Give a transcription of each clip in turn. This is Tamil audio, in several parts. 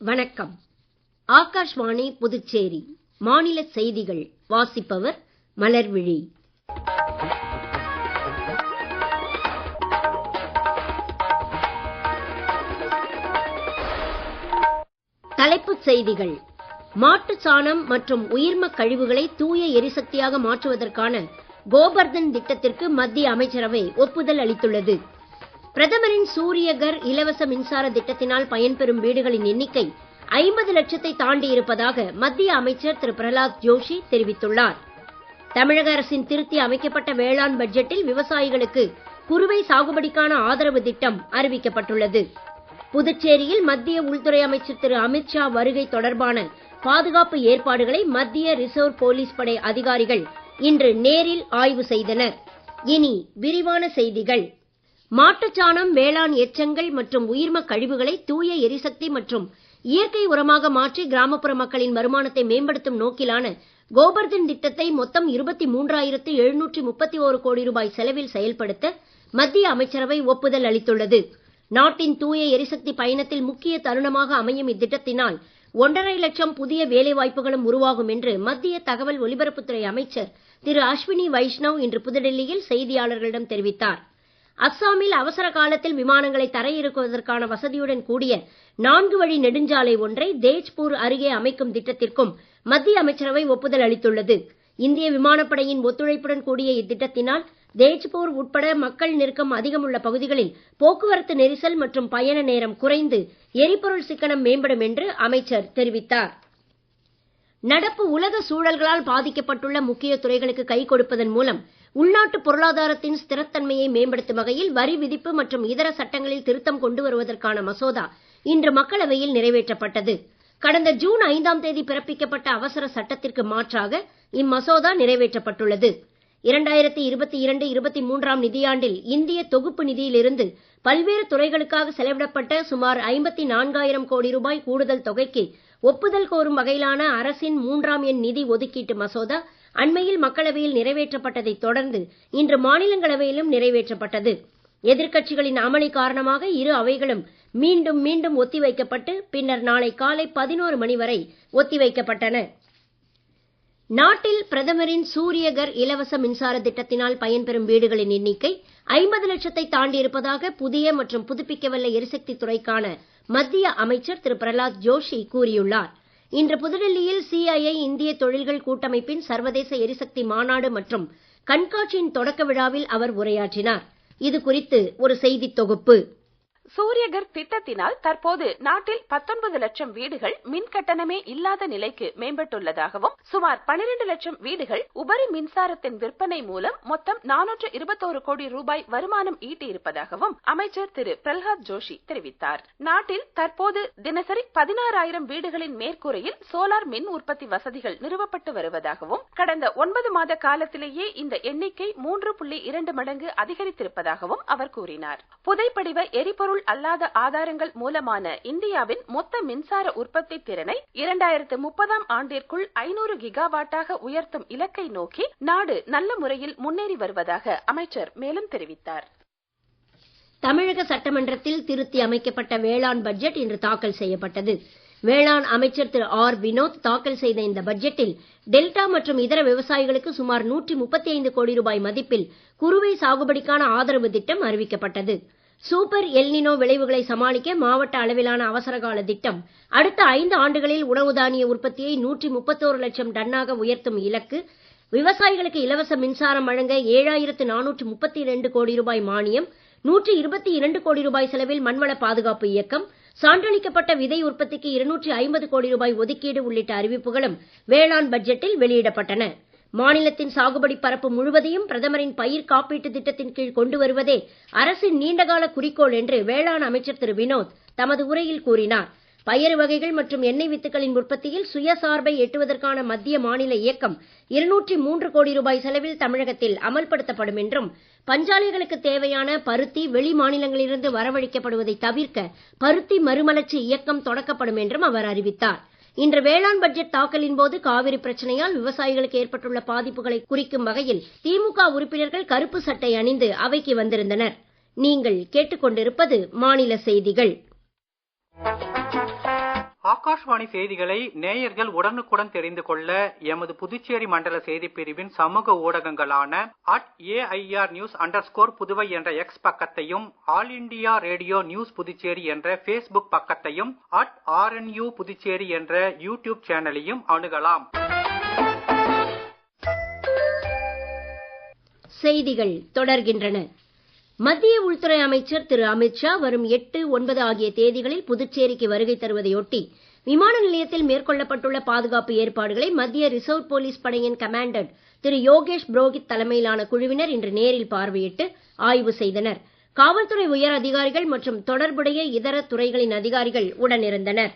வணக்கம். ஆகாஷ்வாணி புதுச்சேரி மாநில செய்திகள் வாசிப்பவர் மலர்விழி. தலைப்புச் செய்திகள். மாட்டுச் சாணம் மற்றும் உயிர்மக் கழிவுகளை தூய எரிசக்தியாக மாற்றுவதற்கான கோபர்தன் திட்டத்திற்கு மத்திய அமைச்சரவை ஒப்புதல் அளித்துள்ளது. பிரதமரின் சூரியகர் இலவச மின்சார திட்டத்தினால் பயன்பெறும் வீடுகளின் எண்ணிக்கை 50 லட்சத்தை தாண்டி இருப்பதாக மத்திய அமைச்சர் திரு பிரஹலாத் ஜோஷி தெரிவித்துள்ளார். தமிழக அரசின் திருத்தி அமைக்கப்பட்ட வேளாண் பட்ஜெட்டில் விவசாயிகளுக்கு குறுவை சாகுபடிக்கான ஆதரவு திட்டம் அறிவிக்கப்பட்டுள்ளது. புதுச்சேரியில் மத்திய உள்துறை அமைச்சர் திரு அமித்ஷா வருகை தொடர்பான பாதுகாப்பு ஏற்பாடுகளை மத்திய ரிசர்வ் போலீஸ் படை அதிகாரிகள் இன்று நேரில் ஆய்வு செய்தனர். இனி விரிவான செய்திகள். மாட்டுச்சாணம், வேளாண் எச்சங்கள் மற்றும் உயிர்மக் கழிவுகளை தூய எரிசக்தி மற்றும் இயற்கை உரமாக மாற்றி கிராமப்புற மக்களின் வருமானத்தை மேம்படுத்தும் நோக்கிலான கோபர்தன் திட்டத்தை மொத்தம் 23,731 கோடி ரூபாய் செலவில் செயல்படுத்த மத்திய அமைச்சரவை ஒப்புதல் அளித்துள்ளது. நாட்டின் தூய எரிசக்தி பயணத்தில் முக்கிய தருணமாக அமையும் இத்திட்டத்தினால் 1,50,000 லட்சம் புதிய வேலைவாய்ப்புகளும் உருவாகும் என்று மத்திய தகவல் ஒலிபரப்புத்துறை அமைச்சர் திரு அஸ்வினி வைஷ்ணவ் இன்று புதுடெல்லியில் செய்தியாளர்களிடம் தெரிவித்தார். அஸ்ஸாமில் அவசர காலத்தில் விமானங்களை தரையிறக்குவதற்கான வசதியுடன் கூடிய 4 வழி நெடுஞ்சாலை ஒன்றை தேஜ்பூர் அருகே அமைக்கும் திட்டத்திற்கும் மத்திய அமைச்சரவை ஒப்புதல் அளித்துள்ளது. இந்திய விமானப்படையின் ஒத்துழைப்புடன் கூடிய இத்திட்டத்தினால் தேஜ்பூர் உட்பட மக்கள் நெருக்கம் அதிகம் உள்ள பகுதிகளில் போக்குவரத்து நெரிசல் மற்றும் பயண நேரம் குறைந்து எரிபொருள் சிக்கனம் மேம்படும் என்று அமைச்சர் தெரிவித்தார். நடப்பு உலக சூழல்களால் பாதிக்கப்பட்டுள்ள முக்கிய துறைகளுக்கு கை கொடுப்பதன் மூலம் உள்நாட்டு பொருளாதாரத்தின் ஸ்திரத்தன்மையை மேம்படுத்தும் வகையில் வரி விதிப்பு மற்றும் இதர சட்டங்களில் திருத்தம் கொண்டு வருவதற்கான மசோதா இன்று மக்களவையில் நிறைவேற்றப்பட்டது. கடந்த ஜூன் 5ஆம் தேதி பிறப்பிக்கப்பட்ட அவசர சட்டத்திற்கு மாற்றாக இம்மசோதா நிறைவேற்றப்பட்டுள்ளது. 2022-23ஆம் நிதியாண்டில் இந்திய தொகுப்பு நிதியிலிருந்து பல்வேறு துறைகளுக்காக செலவிடப்பட்ட சுமார் 54,000 கோடி ரூபாய் கூடுதல் தொகைக்கு ஒப்புதல் கோரும் வகையிலான அரசின் 3ஆம் எண் நிதி ஒதுக்கீட்டு மசோதா அண்மையில் மக்களவையில் நிறைவேற்றப்பட்டதைத் தொடர்ந்து இன்று மாநிலங்களவையிலும் நிறைவேற்றப்பட்டது. எதிர்க்கட்சிகளின் அமளி காரணமாக இரு அவைகளும் மீண்டும் ஒத்திவைக்கப்பட்டு பின்னர் நாளை காலை 11 மணி வரை ஒத்திவைக்கப்பட்டன. நாட்டில் பிரதமரின் சூரியகர் இலவச மின்சார திட்டத்தினால் பயன்பெறும் வீடுகளின் எண்ணிக்கை 50 லட்சத்தை தாண்டி இருப்பதாக புதிய மற்றும் புதுப்பிக்கவல்ல எரிசக்தி துறைக்கான மத்திய அமைச்சர் திரு பிரஹலாத் ஜோஷி கூறியுள்ளார். இன்று புதுடெல்லியில் CIA இந்திய தொழில்கள் கூட்டமைப்பின் சர்வதேச எரிசக்தி மாநாடு மற்றும் கண்காட்சியின் தொடக்க விழாவில் அவர் உரையாற்றினார். இது குறித்து ஒரு செய்தித் தொகுப்பு. சூரியகர் திட்டத்தினால் தற்போது நாட்டில் 19 லட்சம் வீடுகள் மின் கட்டணமே இல்லாத நிலைக்கு மேம்பட்டுள்ளதாகவும் சுமார் 12 லட்சம் வீடுகள் உபரி மின்சாரத்தின் விற்பனை மூலம் மொத்தம் 421 கோடி ரூபாய் வருமானம் ஈட்டியிருப்பதாகவும் அமைச்சர் திரு பிரஹலாத் ஜோஷி தெரிவித்தார். நாட்டில் தற்போது தினசரி 16,000 வீடுகளின் மேற்கூரையில் சோலார் மின் உற்பத்தி வசதிகள் நிறுவப்பட்டு வருவதாகவும் கடந்த 9 மாத காலத்திலேயே இந்த எண்ணிக்கை 3.2 மடங்கு அதிகரித்திருப்பதாகவும் அவர் கூறினார். புதைப்படிவ எரிபொருள் அல்லாத ஆதாரங்கள் மூலமான இந்தியாவின் மொத்த மின்சார உற்பத்தி திறனை 2030ஆம் ஆண்டிற்குள் 500 கிகாவாட்டாக உயர்த்தும் இலக்கை நோக்கி நாடு நல்ல முறையில் முன்னேறி வருவதாக அமைச்சர் மேலும் தெரிவித்தார். தமிழக சட்டமன்றத்தில் திருத்தி அமைக்கப்பட்ட வேளாண் பட்ஜெட் இன்று தாக்கல் செய்யப்பட்டது. வேளாண் அமைச்சர் திரு ஆர் வினோத் தாக்கல் செய்த இந்த பட்ஜெட்டில் டெல்டா மற்றும் இதர விவசாயிகளுக்கு சுமார் 135 கோடி ரூபாய் மதிப்பில் குறுவை சாகுபடிக்கான ஆதரவு திட்டம் அறிவிக்கப்பட்டது. சூப்பர் எல்னினோ விளைவுகளை சமாளிக்க மாவட்ட அளவிலான அவசரகால திட்டம், அடுத்த 5 ஆண்டுகளில் உணவு தானிய உற்பத்தியை 131 லட்சம் டன்னாக உயர்த்தும் இலக்கு, விவசாயிகளுக்கு இலவச மின்சாரம் வழங்க 7,432 கோடி ரூபாய் மானியம், 122 கோடி ரூபாய் செலவில் மண்வள பாதுகாப்பு இயக்கம், சான்றளிக்கப்பட்ட விதை உற்பத்திக்கு 250 கோடி ரூபாய் ஒதுக்கீடு உள்ளிட்ட அறிவிப்புகளும் வேளாண் பட்ஜெட்டில் வெளியிடப்பட்டன. மாநிலத்தின் சாகுபடி பரப்பு முழுவதையும் பிரதமரின் பயிர் காப்பீட்டு திட்டத்தின் கீழ் கொண்டு வருவதே அரசின் நீண்டகால குறிக்கோள் என்று வேளாண் அமைச்சர் திரு வினோத் தமது உரையில் கூறினார். பயறு வகைகள் மற்றும் எண்ணெய் வித்துக்களின் உற்பத்தியில் சுயசார்பை எட்டுவதற்கான மத்திய மாநில இயக்கம் 203 கோடி ரூபாய் செலவில் தமிழகத்தில் அமல்படுத்தப்படும் என்றும், பஞ்சாலைகளுக்கு தேவையான பருத்தி வெளி மாநிலங்களிலிருந்து வரவழைக்கப்படுவதை தவிர்க்க பருத்தி மறுமலர்ச்சி இயக்கம் தொடக்கப்படும் என்றும் அவர் அறிவித்தார். இன்று வேளாண் பட்ஜெட் தாக்கலின் போது காவிரி பிரச்சனையால் விவசாயிகளுக்கு ஏற்பட்டுள்ள பாதிப்புகளை குறிக்கும் வகையில் திமுக உறுப்பினர்கள் கருப்பு சட்டை அணிந்து அவைக்கு வந்திருந்தனர். நீங்கள் கேட்டுக்கொண்டிருப்பது மாநில செய்திகள். ஆகாஷ்வாணி செய்திகளை நேயர்கள் உடனுக்குடன் தெரிந்து கொள்ள எமது புதுச்சேரி மண்டல செய்திப் பிரிவின் சமூக ஊடகங்களான @AIRnews_புதுவை என்ற எக்ஸ் பக்கத்தையும், all India radio news Puducherry என்ற Facebook பக்கத்தையும், @RNU புதுச்சேரி என்ற யூடியூப் சேனலையும் அணுகலாம். செய்திகள் தொடர்கின்றன. மத்திய உள்துறை அமைச்சர் திரு அமித்ஷா வரும் 8, 9 ஆகிய தேதிகளில் புதுச்சேரிக்கு வருகை தருவதையொட்டி விமான நிலையத்தில் மேற்கொள்ளப்பட்டுள்ள பாதுகாப்பு ஏற்பாடுகளை மத்திய ரிசர்வ் போலீஸ் படையின் கமாண்டன்ட் திரு யோகேஷ் புரோஹித் தலைமையிலான குழுவினர் இன்று நேரில் பார்வையிட்டு ஆய்வு செய்தனர். காவல்துறை உயர் அதிகாரிகள் மற்றும் தொடர்புடைய இதர துறைகளின் அதிகாரிகள் உடனிருந்தனர்.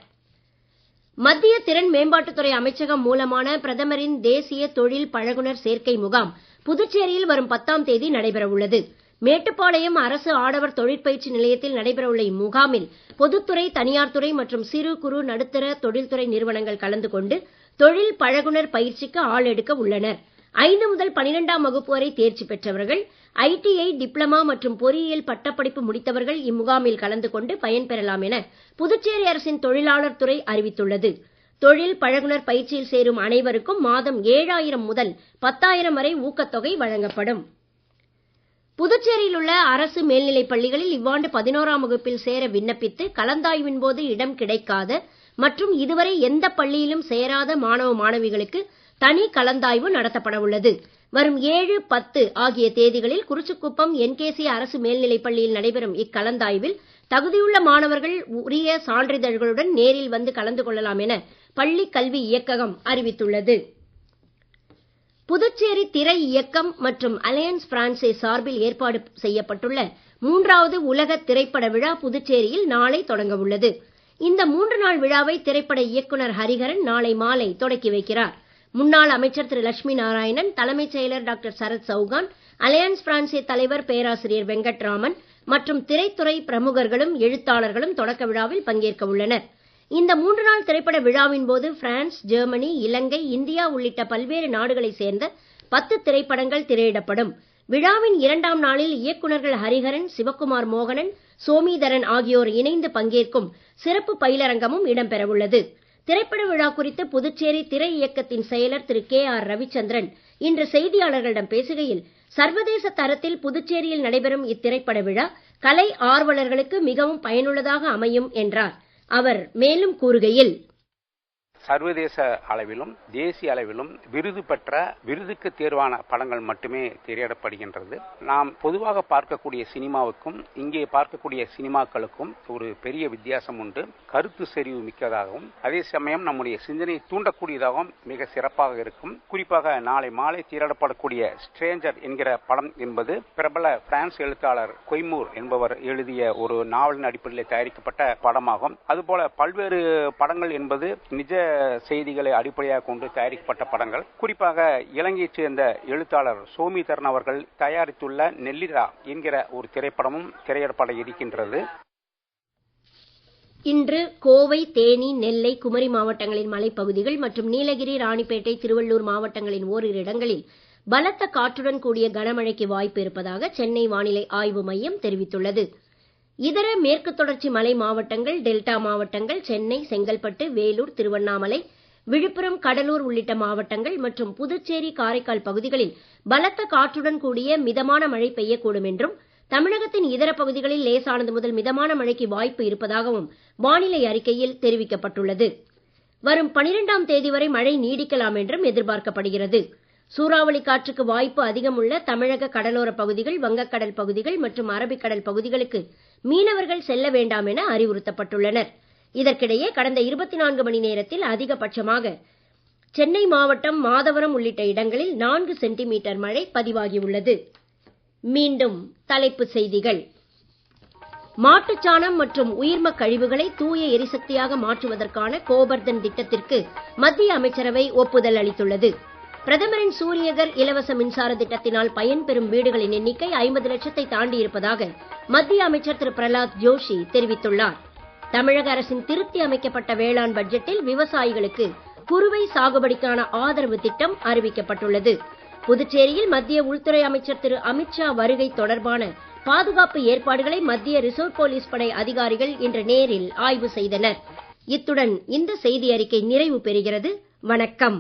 மத்திய திறன் மேம்பாட்டுத்துறை அமைச்சகம் மூலமான பிரதமரின் தேசிய தொழில் பழகுனர் சேர்க்கை முகாம் புதுச்சேரியில் வரும் 10ஆம் தேதி நடைபெற உள்ளது. மேட்டுப்பாளையம் அரசு ஆடவர் தொழிற்பயிற்சி நிலையத்தில் நடைபெறவுள்ள இம்முகாமில் பொதுத்துறை, தனியார் துறை மற்றும் சிறு குறு நடுத்தர தொழில்துறை நிறுவனங்கள் கலந்து கொண்டு தொழில் பழகுனர் பயிற்சிக்கு ஆள் எடுக்க உள்ளனர். 5 முதல் 12ஆம் வகுப்பு வரை தேர்ச்சி பெற்றவர்கள், ITI, டிப்ளமா மற்றும் பொறியியல் பட்டப்படிப்பு முடித்தவர்கள் இம்முகாமில் கலந்து கொண்டு பயன்பெறலாம் என புதுச்சேரி அரசின் தொழிலாளர் துறை அறிவித்துள்ளது. தொழில் பழகுனர் பயிற்சியில் சேரும் அனைவருக்கும் மாதம் 7,000 முதல் 10,000 வரை ஊக்கத்தொகை வழங்கப்படும். புதுச்சேரியில் உள்ள அரசு மேல்நிலைப் பள்ளிகளில் இவ்வாண்டு 11ஆம் வகுப்பில் சேர விண்ணப்பித்து கலந்தாய்வின் போது இடம் கிடைக்காத மற்றும் இதுவரை எந்த பள்ளியிலும் சேராத மாணவ மாணவிகளுக்கு தனி கலந்தாய்வு நடத்தப்பட உள்ளது. வரும் 7, 10 ஆகிய தேதிகளில் குறிச்சிக்குப்பம் NKC அரசு மேல்நிலைப் பள்ளியில் நடைபெறும் இக்கலந்தாய்வில் தகுதியுள்ள மாணவர்கள் உரிய சான்றிதழ்களுடன் நேரில் வந்து கலந்து கொள்ளலாம் என பள்ளி கல்வி இயக்ககம் அறிவித்துள்ளது. புதுச்சேரி திரை இயக்கம் மற்றும் அலையன்ஸ் பிரான்சே சார்பில் ஏற்பாடு செய்யப்பட்டுள்ள 3வது உலக திரைப்பட விழா புதுச்சேரியில் நாளை தொடங்க உள்ளது. இந்த 3 நாள் விழாவை திரைப்பட இயக்குனர் ஹரிஹரன் நாளை மாலை தொடக்கி வைக்கிறார். முன்னாள் அமைச்சர் திரு லட்சுமி நாராயணன், தலைமைச் செயலர் doctor Sharat Chauhan, alliance Française தலைவர் பேராசிரியர் வெங்கட்ராமன் மற்றும் திரைத்துறை பிரமுகர்களும் எழுத்தாளர்களும் தொடக்க விழாவில் பங்கேற்க உள்ளனர். இந்த 3 நாள் திரைப்பட விழாவின் போது பிரான்ஸ், ஜெர்மனி, இலங்கை, இந்தியா உள்ளிட்ட பல்வேறு நாடுகளைச் சேர்ந்த 10 திரைப்படங்கள் திரையிடப்படும். விழாவின் 2ஆம் நாளில் இயக்குனர்கள் ஹரிஹரன், சிவக்குமார் மோகனன், சோமீதரன் ஆகியோர் இணைந்து பங்கேற்கும் சிறப்பு பயிலரங்கமும் இடம்பெறவுள்ளது. திரைப்பட விழா குறித்து புதுச்சேரி திரை இயக்கத்தின் செயலர் திரு KR ரவிச்சந்திரன் இன்று செய்தியாளர்களிடம் பேசுகையில், சர்வதேச தரத்தில் புதுச்சேரியில் நடைபெறும் இத்திரைப்பட விழா கலை ஆர்வலர்களுக்கு மிகவும் பயனுள்ளதாக அமையும் என்றார். அவர் மேலும் கூறுகையில், சர்வதேச அளவிலும் தேசிய அளவிலும் விருது பெற்ற விருதுக்கு தேர்வான படங்கள் மட்டுமே திரையிடப்படுகின்றது. நாம் பொதுவாக பார்க்கக்கூடிய சினிமாவுக்கும் இங்கே பார்க்கக்கூடிய சினிமாக்களுக்கும் ஒரு பெரிய வித்தியாசம் உண்டு. கருத்து செறிவு மிக்கதாகவும் அதே சமயம் நம்முடைய சிந்தனையை தூண்டக்கூடியதாகவும் மிக சிறப்பாக இருக்கும். குறிப்பாக நாளை மாலை திரையிடப்படக்கூடிய ஸ்ட்ரேஞ்சர் என்கிற படம் என்பது பிரபல பிரான்ஸ் எழுத்தாளர் கொய்மூர் என்பவர் எழுதிய ஒரு நாவலின் அடிப்படையில் தயாரிக்கப்பட்ட படமாகும். அதுபோல பல்வேறு படங்கள் என்பது நிஜ செய்திகளை அடிப்படையாக கொண்டு தயாரிக்கப்பட்ட படங்கள். குறிப்பாக இலங்கையைச் சேர்ந்த எழுத்தாளர் சோமீதரன் அவர்கள் தயாரித்துள்ள நெல்லிரா என்கிற ஒரு திரைப்படமும் திரையிடப்பட இருக்கின்றது. இன்று கோவை, தேனி, நெல்லை, குமரி மாவட்டங்களின் மலைப்பகுதிகள் மற்றும் நீலகிரி, ராணிப்பேட்டை, திருவள்ளூர் மாவட்டங்களின் ஓரிரு இடங்களில் பலத்த காற்றுடன் கூடிய கனமழைக்கு வாய்ப்பு இருப்பதாக சென்னை வானிலை ஆய்வு மையம் தெரிவித்துள்ளது. இதர மேற்கு தொடர்ச்சி மலை மாவட்டங்கள், டெல்டா மாவட்டங்கள், சென்னை, செங்கல்பட்டு, வேலூர், திருவண்ணாமலை, விழுப்புரம், கடலூர் உள்ளிட்ட மாவட்டங்கள் மற்றும் புதுச்சேரி, காரைக்கால் பகுதிகளில் பலத்த காற்றுடன் கூடிய மிதமான மழை பெய்யக்கூடும் என்றும், தமிழகத்தின் இதர பகுதிகளில் லேசானது முதல் மிதமான மழைக்கு வாய்ப்பு இருப்பதாகவும் வானிலை அறிக்கையில் தெரிவிக்கப்பட்டுள்ளது. வரும் 12ஆம் தேதி வரை மழை நீடிக்கலாம் என்றும் எதிர்பார்க்கப்படுகிறது. சூறாவளி காற்றுக்கு வாய்ப்பு அதிகம் உள்ள தமிழக கடலோர பகுதிகள், வங்கக்கடல் பகுதிகள் மற்றும் அரபிக்கடல் பகுதிகளுக்கு மீனவர்கள் செல்ல வேண்டாம் என அறிவுறுத்தப்பட்டுள்ளனர். இதற்கிடையே கடந்த 24 மணி நேரத்தில் அதிகபட்சமாக சென்னை மாவட்டம் மாதவரம் உள்ளிட்ட இடங்களில் 4 சென்டிமீட்டர் மழை பதிவாகியுள்ளது. மீண்டும் தலைப்புச் செய்திகள். மாட்டுச்சாணம் மற்றும் உயிர்ம கழிவுகளை தூய எரிசக்தியாக மாற்றுவதற்கான கோபர்தன் திட்டத்திற்கு மத்திய அமைச்சரவை ஒப்புதல் அளித்துள்ளது. பிரதமரின் சூரியகர் இலவச மின்சார திட்டத்தினால் பயன்பெறும் வீடுகளின் எண்ணிக்கை 50 லட்சத்தை தாண்டி இருப்பதாக மத்திய அமைச்சர் திரு பிரலாத் ஜோஷி தெரிவித்துள்ளார். தமிழக அரசின் திருத்தி அமைக்கப்பட்ட வேளாண் பட்ஜெட்டில் விவசாயிகளுக்கு குறுவை சாகுபடிக்கான ஆதரவு திட்டம் அறிவிக்கப்பட்டுள்ளது. புதுச்சேரியில் மத்திய உள்துறை அமைச்சர் திரு அமித்ஷா வருகை தொடர்பான பாதுகாப்பு ஏற்பாடுகளை மத்திய ரிசர்வ் போலீஸ் படை அதிகாரிகள் இன்று நேரில் ஆய்வு செய்தனர். இத்துடன் இந்த செய்தி அறிக்கை நிறைவு பெறுகிறது. வணக்கம்.